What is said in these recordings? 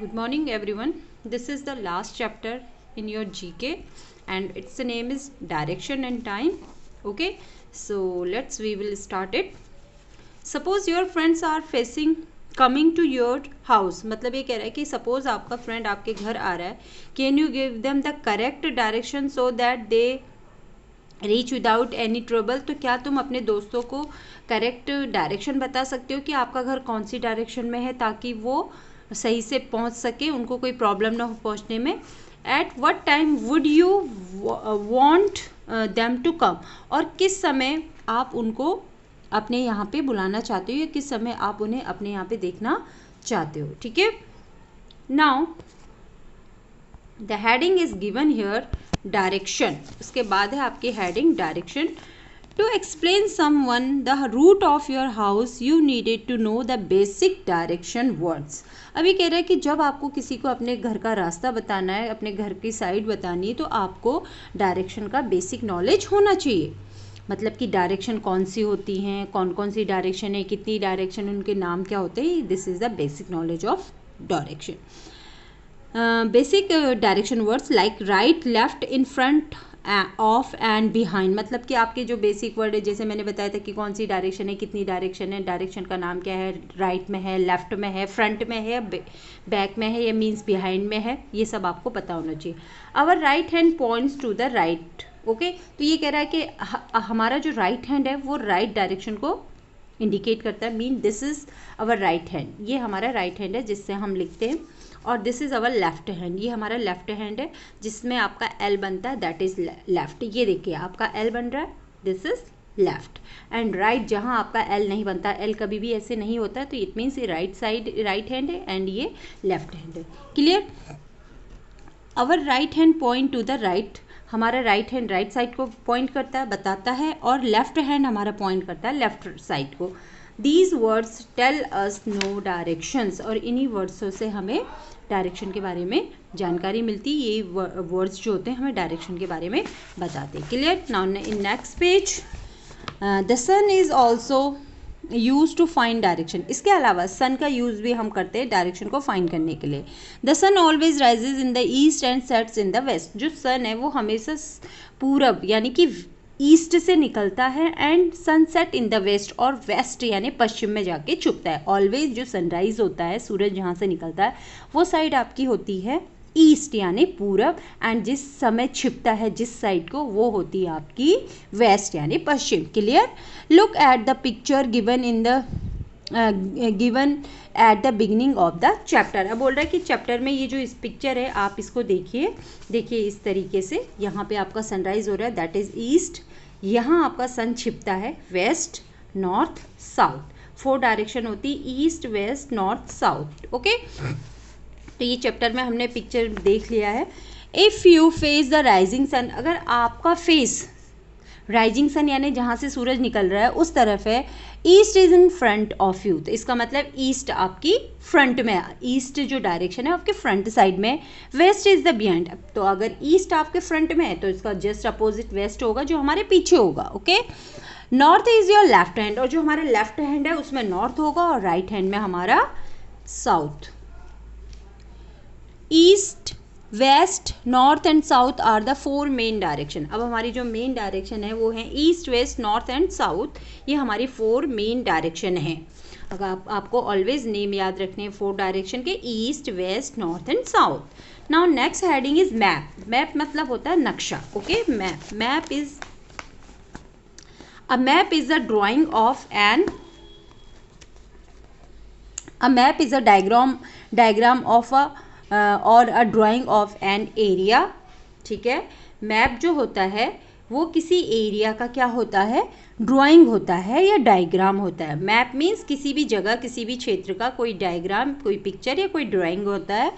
Good morning everyone. This is the last chapter in your GK and its name is direction and time. Okay, so we will start it. Suppose your friends are coming to your house. मतलब ये कह रहा है कि suppose आपका friend आपके घर आ रहा है. Can you give them the correct direction so that they reach without any trouble? तो क्या तुम अपने दोस्तों को करेक्ट डायरेक्शन बता सकते हो कि आपका घर कौन सी डायरेक्शन में है ताकि वो सही से पहुंच सके, उनको कोई प्रॉब्लम ना हो पहुंचने में. At what time would you want them to come? और किस समय आप उनको अपने यहाँ पे बुलाना चाहते हो या किस समय आप उन्हें अपने यहाँ पे देखना चाहते हो. ठीक है. Now the heading is given here direction. उसके बाद है आपकी heading direction. To explain someone the route of your house you needed to know the basic direction words. अभी कह रहा है कि जब आपको किसी को अपने घर का रास्ता बताना है, अपने घर की साइड बतानी है, तो आपको डायरेक्शन का बेसिक नॉलेज होना चाहिए. मतलब कि डायरेक्शन कौन सी होती हैं, कौन कौन सी डायरेक्शन है, कितनी डायरेक्शन, उनके नाम क्या होते हैं. This is the basic knowledge of direction. Basic direction words like right, left, in front, of and behind. मतलब कि आपके जो बेसिक वर्ड है, जैसे मैंने बताया था कि कौन सी डायरेक्शन है, कितनी डायरेक्शन है, डायरेक्शन का नाम क्या है, राइट में है, लेफ्ट में है, फ्रंट में है, बैक में है, या मीन्स बिहाइंड में है, ये सब आपको पता होना चाहिए. Our right hand points to the right. Okay, तो ये कह रहा है कि हमारा जो राइट हैंड है वो राइट डायरेक्शन को इंडिकेट करता है. Mean this is our right hand. ये हमारा राइट हैंड है जिससे हम लिखते हैं. और this is our left hand. ये हमारा लेफ्ट हैंड है जिसमें आपका एल बनता है, दैट इज़ लेफ्ट. ये देखिए आपका एल बन रहा है, this is left. And right, जहाँ आपका एल नहीं बनता, एल कभी भी ऐसे नहीं होता है, तो इट मीन्स ये राइट साइड राइट हैंड है एंड ये लेफ्ट हैंड है. Clear. Our right hand point two the right. हमारा राइट हैंड राइट साइड को पॉइंट करता है, बताता है, और लेफ्ट हैंड हमारा पॉइंट करता है लेफ्ट साइड को. These words tell us no directions. और इन्हीं वर्ड्सों से हमें डायरेक्शन के बारे में जानकारी मिलती. ये वर्ड्स जो होते हैं हमें डायरेक्शन के बारे में बताते हैं. Clear. Now in next page, the sun is also use to find direction. इसके अलावा सन का यूज़ भी हम करते हैं डायरेक्शन को फाइंड करने के लिए. The sun always rises in the east and sets in the west. जो सन है वो हमेशा पूरब यानी कि ईस्ट से निकलता है and sunset in the west, और वेस्ट यानी पश्चिम में जाके छुपता है. ऑलवेज जो सनराइज होता है, सूरज जहाँ से निकलता है, वो साइड आपकी होती है ईस्ट यानी पूरब, एंड जिस समय छिपता है जिस साइड को, वो होती है आपकी वेस्ट यानी पश्चिम. Clear. Look at the picture given in the given at the beginning of the chapter. अब बोल रहा है कि चैप्टर में ये जो इस पिक्चर है आप इसको देखिए. देखिए इस तरीके से यहाँ पे आपका सनराइज हो रहा है, दैट इज ईस्ट. यहाँ आपका सन छिपता है वेस्ट, नॉर्थ, साउथ. 4 डायरेक्शन होती है, east, west, north, south. Okay, तो ये चैप्टर में हमने पिक्चर देख लिया है. If you face the rising sun. अगर आपका फेस राइजिंग सन यानी जहाँ से सूरज निकल रहा है उस तरफ है, east is in front of you. तो इसका मतलब ईस्ट आपकी फ्रंट में, ईस्ट जो डायरेक्शन है आपके फ्रंट साइड में. West is the behind. तो अगर ईस्ट आपके फ्रंट में है तो इसका जस्ट अपोजिट वेस्ट होगा जो हमारे पीछे होगा. Okay. North is your left hand. और जो हमारा लेफ्ट हैंड है उसमें नॉर्थ होगा और राइट हैंड में हमारा south. East, west, north and south are the 4 main direction. अब हमारी जो मेन डायरेक्शन है वो है east, west, north and south. ये हमारी 4 मेन डायरेक्शन है. अगर आपको ऑलवेज नेम याद रखने हैं 4 डायरेक्शन के, east, west, north and south. Now next heading is map. Map मतलब होता है नक्शा. ओके. Map is a drawing of an map is a diagram of or a drawing of an area. ठीक है. मैप जो होता है वो किसी एरिया का क्या होता है, ड्राइंग होता है या डायग्राम होता है. मैप मीन्स किसी भी जगह, किसी भी क्षेत्र का कोई डायग्राम, कोई पिक्चर या कोई ड्राइंग होता है.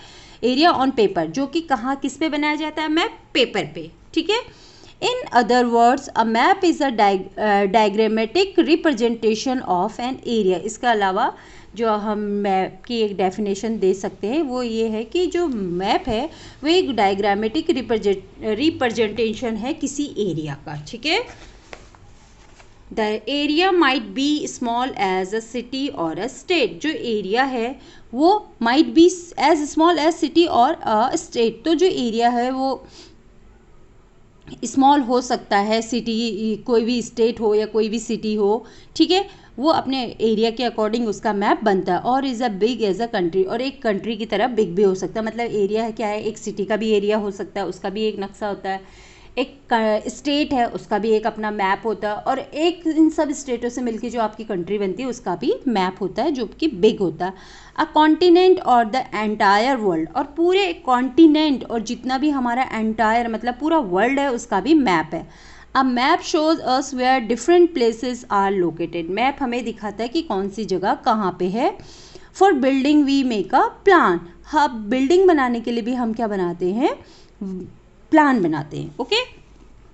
एरिया ऑन पेपर, जो कि कहाँ किस पे बनाया जाता है, मैप पेपर पे. ठीक है. In other words a map is a diagrammatic representation of an area. इसके अलावा जो हम मैप की एक डेफिनेशन दे सकते हैं वो ये है कि जो मैप है वो एक डायग्रामेटिक रिप्रेजेंटेशन है किसी एरिया का. ठीक है. The area might be small as a city or a state. जो एरिया है वो might be as small as city or state. तो जो एरिया है वो स्मॉल हो सकता है, सिटी कोई भी स्टेट हो या कोई भी सिटी हो, ठीक है, वो अपने एरिया के अकॉर्डिंग उसका मैप बनता है। Or is a big as a country, और एक कंट्री की तरह बिग भी हो सकता है। मतलब एरिया है क्या है, एक सिटी का भी एरिया हो सकता है, उसका भी एक नक्शा होता है, एक स्टेट है उसका भी एक अपना मैप होता है, और एक इन सब स्टेटों से मिलकर जो आपकी कंट्री बनती है उसका भी मैप होता है जो कि बिग होता है। अ कॉन्टिनेंट और द एंटायर वर्ल्ड, और पूरे कॉन्टिनेंट और जितना भी हमारा एंटायर मतलब पूरा वर्ल्ड है उसका भी मैप है। A map shows us where different places are located, map हमें दिखाता है कि कौन सी जगह कहाँ पे है। For building we make a plan, हाँ बिल्डिंग बनाने के लिए भी हम क्या बनाते हैं, प्लान बनाते हैं। ओके,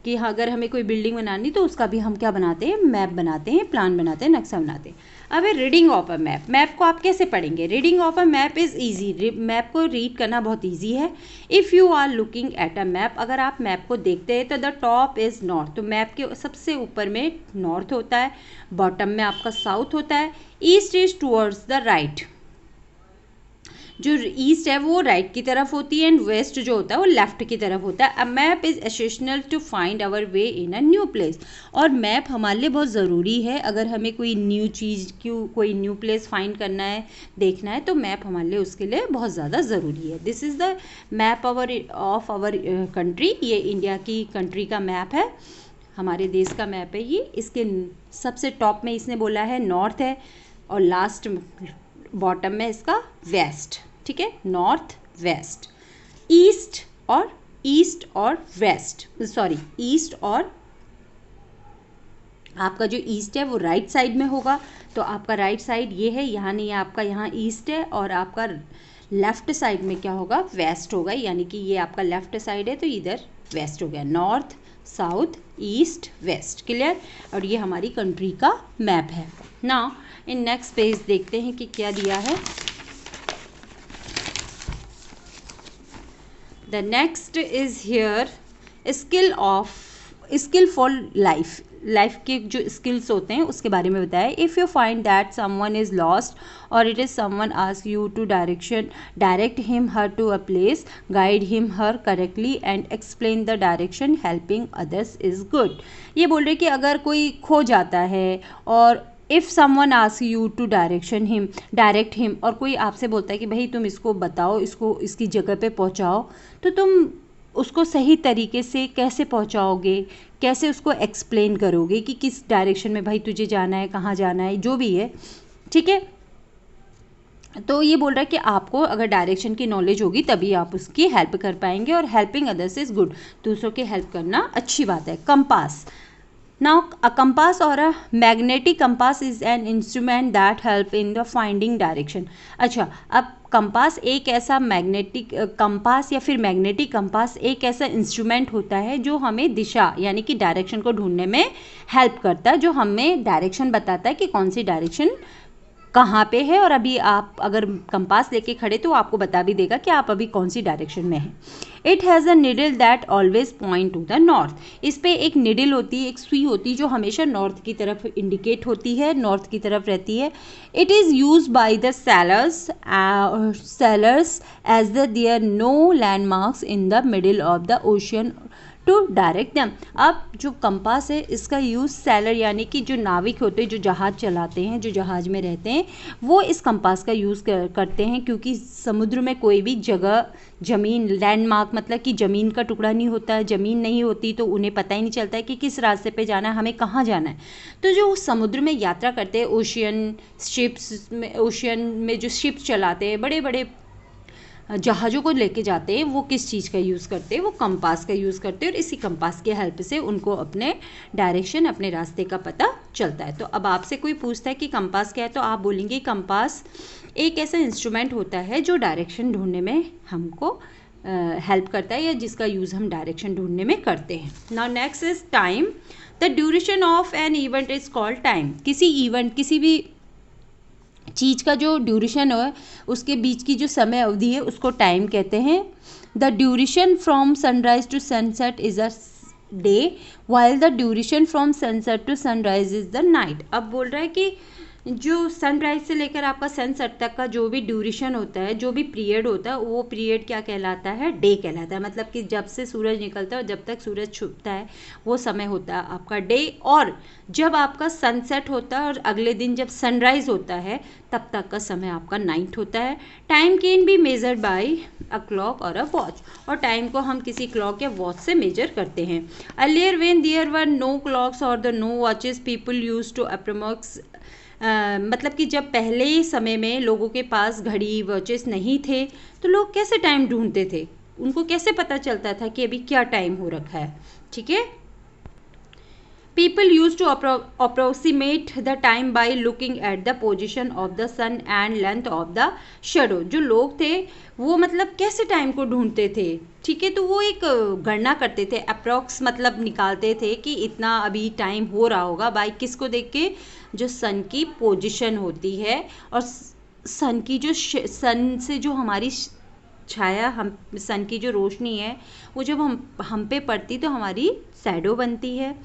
कि हाँ अगर हमें कोई बिल्डिंग बनानी तो उसका भी हम क्या बनाते हैं, मैप बनाते हैं, प्लान बनाते हैं, नक्शा बनाते हैं। अब है reading of a map, map को आप कैसे पढ़ेंगे। Reading of a map is easy, map को रीड करना बहुत ईजी है। If you are looking at a map, अगर आप मैप को देखते हैं तो द टॉप इज़ नॉर्थ, तो मैप के सबसे ऊपर में नॉर्थ होता है, बॉटम में आपका साउथ होता है, east is towards the right, जो ईस्ट है वो राइट की तरफ होती है, एंड वेस्ट जो होता है वो लेफ्ट की तरफ होता है। A map is essential to find our way in a new place, और मैप हमारे लिए बहुत ज़रूरी है अगर हमें कोई न्यू चीज़ कोई न्यू प्लेस फाइंड करना है, देखना है, तो मैप हमारे लिए उसके लिए बहुत ज़्यादा ज़रूरी है। This is the map of our country, ये इंडिया की कंट्री का मैप है, हमारे देश का मैप है ये। इसके सबसे टॉप में इसने बोला है नॉर्थ है, और लास्ट बॉटम में इसका वेस्ट, ठीक है, नॉर्थ वेस्ट, ईस्ट और वेस्ट, सॉरी ईस्ट, और आपका जो ईस्ट है वो राइट साइड में होगा, तो आपका राइट साइड ये है, यहाँ नहीं है आपका, यहाँ ईस्ट है, और आपका लेफ्ट साइड में क्या होगा, वेस्ट होगा, यानी कि ये आपका लेफ्ट साइड है तो इधर वेस्ट हो गया, north south east waste, clear. और ये हमारी कंट्री का मैप है। नाउ इन नेक्स्ट पेज देखते हैं कि क्या दिया है। The next is here skill for life, life के जो स्किल्स होते हैं उसके बारे में बताया। If you find that someone is lost और it is someone ask you to direct him her to a place, guide him her correctly and explain the direction, helping others is good. ये बोल रहे कि अगर कोई खो जाता है और if someone ask you to direct him, और कोई आपसे बोलता है कि भाई तुम इसको बताओ, इसको इसकी जगह पे पहुंचाओ, तो तुम उसको सही तरीके से कैसे पहुंचाओगे, कैसे उसको एक्सप्लेन करोगे कि किस डायरेक्शन में भाई तुझे जाना है, कहाँ जाना है, जो भी है, ठीक है। तो ये बोल रहा है कि आपको अगर डायरेक्शन की नॉलेज होगी तभी आप उसकी हेल्प कर पाएंगे, और हेल्पिंग अदर्स इज़ गुड, दूसरों की हेल्प करना अच्छी बात है। Compass, Now, a compass or a magnetic compass is an instrument that help in the finding direction. अच्छा, अब कंपास एक ऐसा मैग्नेटिक कंपास या फिर मैग्नेटिक कंपास एक ऐसा इंस्ट्रूमेंट होता है जो हमें दिशा यानी कि डायरेक्शन को ढूंढने में हेल्प करता है, जो हमें डायरेक्शन बताता है कि कौन सी डायरेक्शन कहाँ पे है। और अभी आप अगर कंपास लेके खड़े तो आपको बता भी देगा कि आप अभी कौन सी डायरेक्शन में हैं। It has a needle that always point two the north, इस पर एक निडल होती है, एक सुई होती है जो हमेशा नॉर्थ की तरफ इंडिकेट होती है, नॉर्थ की तरफ रहती है। It is use by the sailors as there no landmarks in the middle of the ocean to direct them. अब जो कंपास है इसका यूज़ सैलर यानी कि जो नाविक होते हैं, जो जहाज़ चलाते हैं, जो जहाज़ में रहते हैं, वो इस कंपास का यूज़ करते हैं, क्योंकि समुद्र में कोई भी जगह ज़मीन लैंडमार्क मतलब कि ज़मीन का टुकड़ा नहीं होता है, ज़मीन नहीं होती तो उन्हें पता ही नहीं चलता है कि किस रास्ते पे जाना है, हमें कहाँ जाना है। तो जो समुद्र में यात्रा करते हैं, ओशियन में जो शिप्स चलाते हैं, बड़े बड़े जहाज़ों को लेके जाते हैं, वो किस चीज़ का यूज़ करते हैं, वो कंपास का यूज़ करते हैं, और इसी कंपास के हेल्प से उनको अपने डायरेक्शन, अपने रास्ते का पता चलता है। तो अब आपसे कोई पूछता है कि कंपास क्या है, तो आप बोलेंगे कंपास एक ऐसा इंस्ट्रूमेंट होता है जो डायरेक्शन ढूंढने में हमको हेल्प करता है, या जिसका यूज़ हम डायरेक्शन ढूंढने में करते हैं। Now next is time. The duration of an event is called time. किसी इवेंट, किसी भी चीज़ का जो ड्यूरेशन है उसके बीच की जो समय अवधि है उसको टाइम कहते हैं। The duration from sunrise to sunset is a day, while the duration from sunset to sunrise is the night. अब बोल रहा है कि जो सनराइज से लेकर आपका सनसेट तक का जो भी ड्यूरेशन होता है, जो भी पीरियड होता है, वो पीरियड क्या कहलाता है? डे कहलाता है। मतलब कि जब से सूरज निकलता है और जब तक सूरज छुपता है वो समय होता है आपका डे, और जब आपका सनसेट होता है और अगले दिन जब सनराइज होता है तब तक का समय आपका नाइट होता है। Time can be measured by a clock और अ वॉच, और टाइम को हम किसी क्लॉक या वॉच से मेजर करते हैं। Earlier when there were no clocks और the no watches people used to approx मतलब कि जब पहले समय में लोगों के पास घड़ी वॉचेस नहीं थे तो लोग कैसे टाइम ढूंढते थे? उनको कैसे पता चलता था कि अभी क्या टाइम हो रखा है? ठीक है, people used to approximate the time by looking at the position of the sun and length of the shadow। जो लोग थे वो मतलब कैसे टाइम को ढूंढते थे? ठीक है, तो वो एक गणना करते थे, अप्रॉक्स मतलब निकालते थे कि इतना अभी टाइम हो रहा होगा बाई किसको देख के? जो सन की पोजीशन होती है, और सन की जो सन से जो हमारी छाया, हम सन की जो रोशनी है वो जब हम पे पड़ती तो हमारी शैडो बनती है।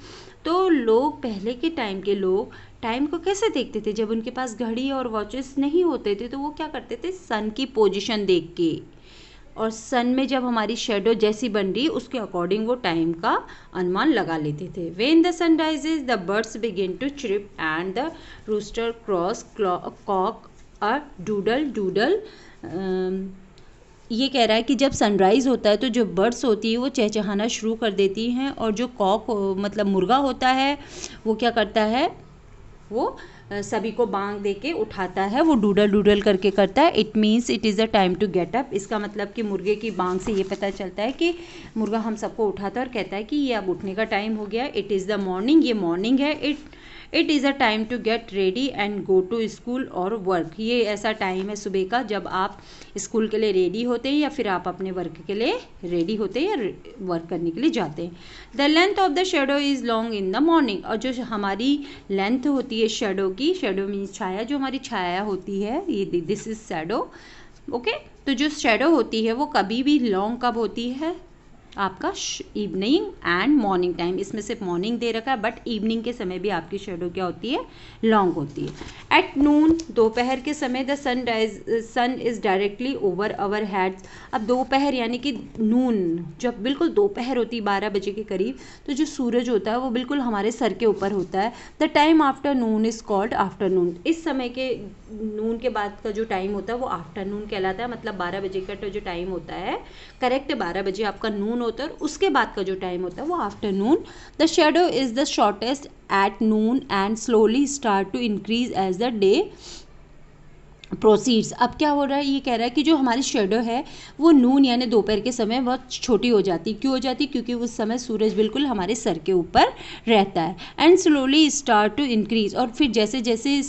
तो लोग, पहले के टाइम के लोग टाइम को कैसे देखते थे? जब उनके पास घड़ी और वॉचेस नहीं होते थे तो वो क्या करते थे? सन की पोजीशन देख के, और सन में जब हमारी शेडो जैसी बन रही उसके अकॉर्डिंग वो टाइम का अनुमान लगा लेते थे। When the sun rises the birds begin to chip and the rooster cross cock a doodle doodle. ये कह रहा है कि जब सनराइज़ होता है तो जो बर्ड्स होती है वो चहचहाना शुरू कर देती हैं, और जो कॉक मतलब मुर्गा होता है वो क्या करता है? वो सभी को बांग दे के उठाता है, वो डूडल डूडल करके करता है। It means it is the time to get up. इसका मतलब कि मुर्गे की बांग से ये पता चलता है कि मुर्गा हम सबको उठाता है और कहता है कि ये अब उठने का टाइम हो गया। इट इज़ द मॉर्निंग, ये मॉर्निंग है। It is a time to get ready and go to school or work. ये ऐसा टाइम है सुबह का जब आप स्कूल के लिए रेडी होते हैं या फिर आप अपने वर्क के लिए रेडी होते हैं या वर्क करने के लिए जाते हैं। The length of the shadow is long in the morning. और जो हमारी लेंथ होती है शेडो की, शेडो मीन्स छाया, जो हमारी छाया होती है, ये दिस इज शेडो। ओके, तो जो शेडो होती है वो कभी भी लॉन्ग कब होती है? आपका इवनिंग एंड मॉर्निंग टाइम। इसमें सिर्फ मॉर्निंग दे रखा है, बट इवनिंग के समय भी आपकी शेडो क्या होती है? लॉन्ग होती है। एट नून, दोपहर के समय, the sun is directly over our heads. अब दोपहर यानी कि नून, जब बिल्कुल दोपहर होती है 12 बजे के करीब, तो जो सूरज होता है वो बिल्कुल हमारे सर के ऊपर होता है। The time after Noon is called afternoon. इस समय के नून के बाद का जो टाइम होता है वो आफ्टरनून कहलाता है। मतलब 12 बजे का जो टाइम होता है, करेक्ट 12 बजे आपका नून होता है, और उसके बाद का जो टाइम होता है वो afternoon. The shadow is the shortest at noon and slowly start to increase as the day proceeds. अब क्या हो रहा है? ये कह रहा है कि जो हमारी शेडो है वो नून यानी दोपहर के समय बहुत छोटी हो जाती। क्यों हो जाती? क्योंकि उस समय सूरज बिल्कुल हमारे सर के ऊपर रहता है। And slowly start to increase, और फिर जैसे जैसे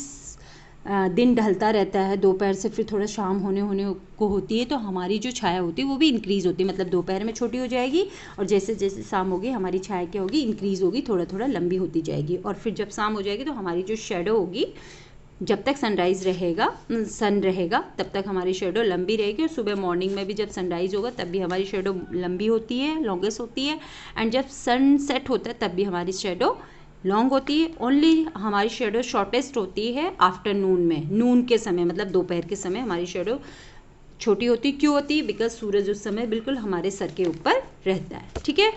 दिन ढलता रहता है, दोपहर से फिर थोड़ा शाम होने को होती है, तो हमारी जो छाया होती है वो भी इंक्रीज़ होती है। मतलब दोपहर में छोटी हो जाएगी और जैसे जैसे शाम होगी हमारी छाया क्या होगी? इंक्रीज़ होगी, थोड़ा थोड़ा लंबी होती जाएगी। और फिर जब शाम हो जाएगी तो हमारी जो शेडो होगी, जब तक सनराइज़ रहेगा, सन रहेगा, तब तक हमारी शेडो लंबी रहेगी। और सुबह मॉर्निंग में भी जब सनराइज़ होगा तब भी हमारी शेडो लंबी होती है, लॉन्गेस्ट होती है। एंड जब सन सेट होता है तब भी हमारी शेडो लॉन्ग होती है। ओनली हमारी शेडो शॉर्टेस्ट होती है आफ्टरनून में, नून के समय, मतलब दोपहर के समय हमारी शेडो छोटी होती। क्यों होती है? बिकॉज सूरज उस समय बिल्कुल हमारे सर के ऊपर रहता है। ठीक है,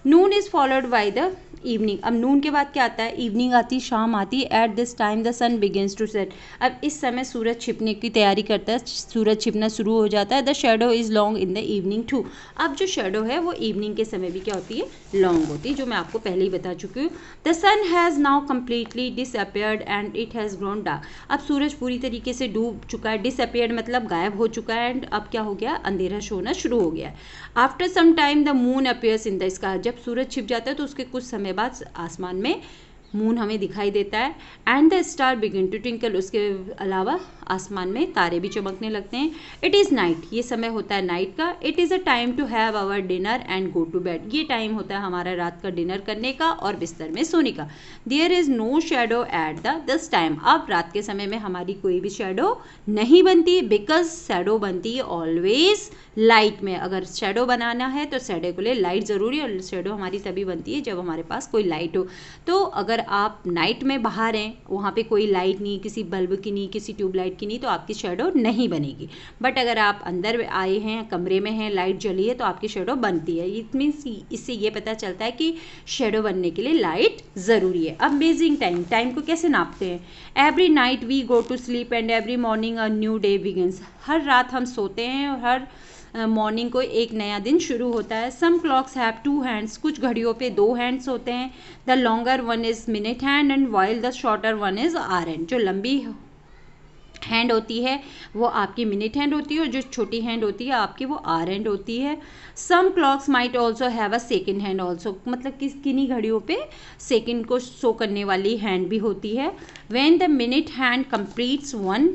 noon is followed by the evening. अब नून के बाद क्या आता है? इवनिंग आती, शाम आती। At this time the sun begins to set. अब इस समय सूरज छिपने की तैयारी करता है, सूरज छिपना शुरू हो जाता है। The shadow is long in the evening too. अब जो शेडो है वो इवनिंग के समय भी क्या होती है? लॉन्ग होती है, जो मैं आपको पहले ही बता चुकी हूँ। The sun has now completely disappeared and it has grown dark. अब सूरज पूरी तरीके से डूब चुका है, डिसअपियर्ड मतलब गायब हो चुका है, एंड अब क्या हो गया? अंधेरा होना शुरू हो गया। After some time the moon appears in the sky. जब सूरज छिप जाता है तो उसके कुछ समय बाद आसमान में मून हमें दिखाई देता है। And the star begin to twinkle. उसके अलावा आसमान में तारे भी चमकने लगते हैं। इट इज़ नाइट, ये समय होता है नाइट का। It is a time to have our dinner and go to bed, ये टाइम होता है हमारा रात का डिनर करने का और बिस्तर में सोने का। There is no shadow at this time, अब रात के समय में हमारी कोई भी शेडो नहीं बनती, बिकॉज शेडो बनती है ऑलवेज लाइट में। अगर शेडो बनाना है तो शेडो के लिए लाइट ज़रूरी है, और शेडो हमारी तभी बनती है जब हमारे पास कोई लाइट हो। तो अगर आप नाइट में बाहर हैं, वहाँ पे कोई लाइट नहीं, किसी बल्ब की नहीं, किसी ट्यूबलाइट की नहीं, तो आपकी शेडो नहीं बनेगी। बट अगर आप अंदर आए हैं, कमरे में हैं, लाइट जली है, तो आपकी शेडो बनती है। इट मीन्स इससे ये पता चलता है कि शेडो बनने के लिए लाइट ज़रूरी है। अमेजिंग टाइम, टाइम को कैसे नापते हैं? Every night we go to sleep and every morning a new day begins, हर रात हम सोते हैं और हर मॉर्निंग को एक नया दिन शुरू होता है। सम क्लॉक्स हैव 2 हैंड्स, कुछ घड़ियों पे 2 हैंड्स होते हैं। The longer one is minute hand and while the shorter one is hour hand, जो लंबी हैंड होती है वो आपकी मिनट हैंड होती है, और जो छोटी हैंड होती है आपकी वो आवर हैंड होती है। Some clocks might also have a second hand also, मतलब किन्हीं घड़ियों पे सेकेंड को शो करने वाली हैंड भी होती है। When the minute hand completes 1,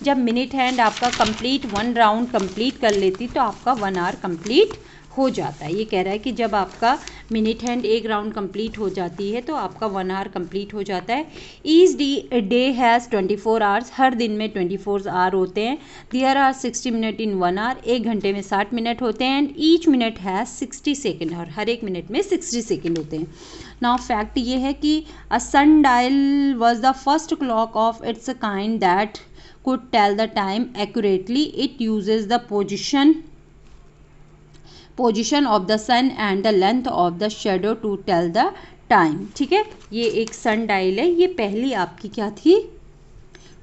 जब मिनट हैंड आपका कंप्लीट 1 राउंड कंप्लीट कर लेती तो आपका 1 आवर कंप्लीट हो जाता है। ये कह रहा है कि जब आपका मिनट हैंड 1 राउंड कंप्लीट हो जाती है तो आपका 1 आवर कंप्लीट हो जाता है। ईच डे हैज़ 24 आवर्स, हर दिन में 24 आवर होते हैं। There are 60 minute in 1 hour, 1 घंटे में 60 मिनट होते हैं। And each minute has 60 second, और हर एक मिनट में 60 सेकेंड होते हैं। नाउ फैक्ट ये है कि a sun dial was the first clock of its kind that could tell the time accurately. It uses the position of the sun and the length of the shadow to tell the time. ठीक है, ये एक सन dial है, ये पहली आपकी क्या थी?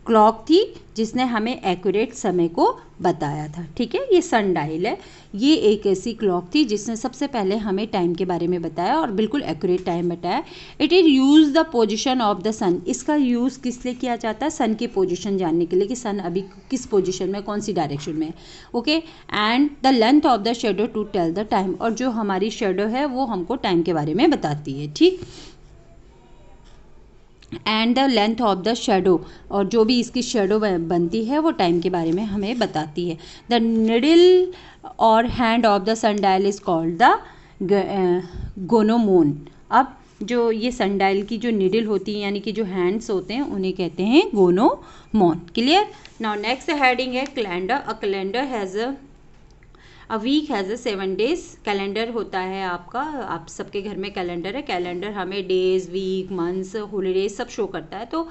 क्लॉक थी, जिसने हमें एक्यूरेट समय को बताया था। ठीक है, ये सन डायल है, ये एक ऐसी क्लॉक थी जिसने सबसे पहले हमें टाइम के बारे में बताया और बिल्कुल एक्यूरेट टाइम बताया। It is use the position of the sun, इसका यूज़ किस लिए किया जाता है? सन की पोजीशन जानने के लिए कि सन अभी किस पोजीशन में, कौन सी डायरेक्शन में है। Okay, and the length of the shadow to tell the time, और जो हमारी शेडो है वो हमको टाइम के बारे में बताती है। ठीक, and the length of the shadow, और जो भी इसकी शेडो बनती है वो टाइम के बारे में हमें बताती है। द निडल और hand of the sundial is called the gnomon. अब जो ये सनडायल की जो निडल होती है, यानी कि जो हैंड्स होते हैं, उन्हें कहते हैं gnomon. Clear? Now next heading है calendar. A calendar has a week has a 7 days. Calendar होता है आपका, आप सबके घर में कैलेंडर है। कैलेंडर हमें डेज, वीक, मंथ्स, हॉलीडेज सब शो करता है। तो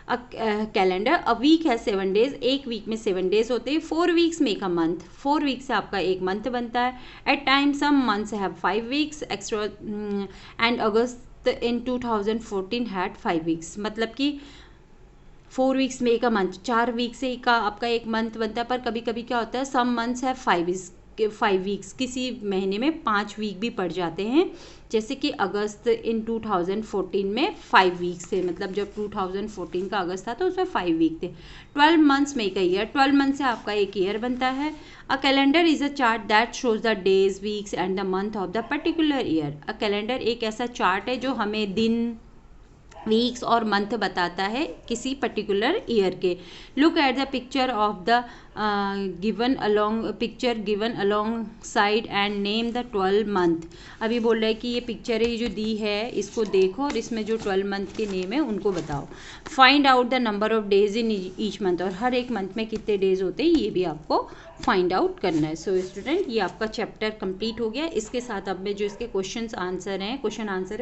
कैलेंडर, अ वीक है 7 डेज, एक वीक में 7 डेज होते हैं। 4 weeks make a month, 4 week से आपका एक मंथ बनता है। At time some months have 5 weeks extra, and August in 2014 had 5 weeks, मतलब कि 4 weeks make a month, 4 week से का आपका एक मंथ बनता है। पर कभी कभी क्या होता है, सम मंथ्स है 5 वीक्स, किसी महीने में 5 वीक भी पड़ जाते हैं। जैसे कि अगस्त इन 2014 में 5 वीक्स थे, मतलब जब 2014 का अगस्त था तो उसमें 5 वीक थे। 12 months make a year, 12 month से आपका एक ईयर बनता है। A calendar is a chart that shows the days, weeks and the month of the particular year. A calendar एक ऐसा चार्ट है जो हमें दिन, वीक्स और मंथ बताता है किसी पर्टिकुलर ईयर के। Look at the picture of the given along side and name the 12 month. अभी बोल रहा है कि ये पिक्चर है, ये जो दी है इसको देखो और इसमें जो 12 मंथ के नेम है उनको बताओ। Find out the number of days in each month, और हर एक मंथ में कितने डेज होते हैं ये भी आपको फाइंड आउट करना है। सो स्टूडेंट, ये आपका चैप्टर कंप्लीट हो गया। इसके साथ अब मैं जो इसके क्वेश्चन आंसर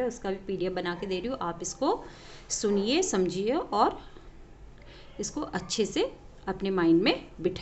है उसका भी PDF बना के दे रही हूँ। आप इसको सुनिए, समझिए और इसको अच्छे से अपने माइंड में बिठाइए।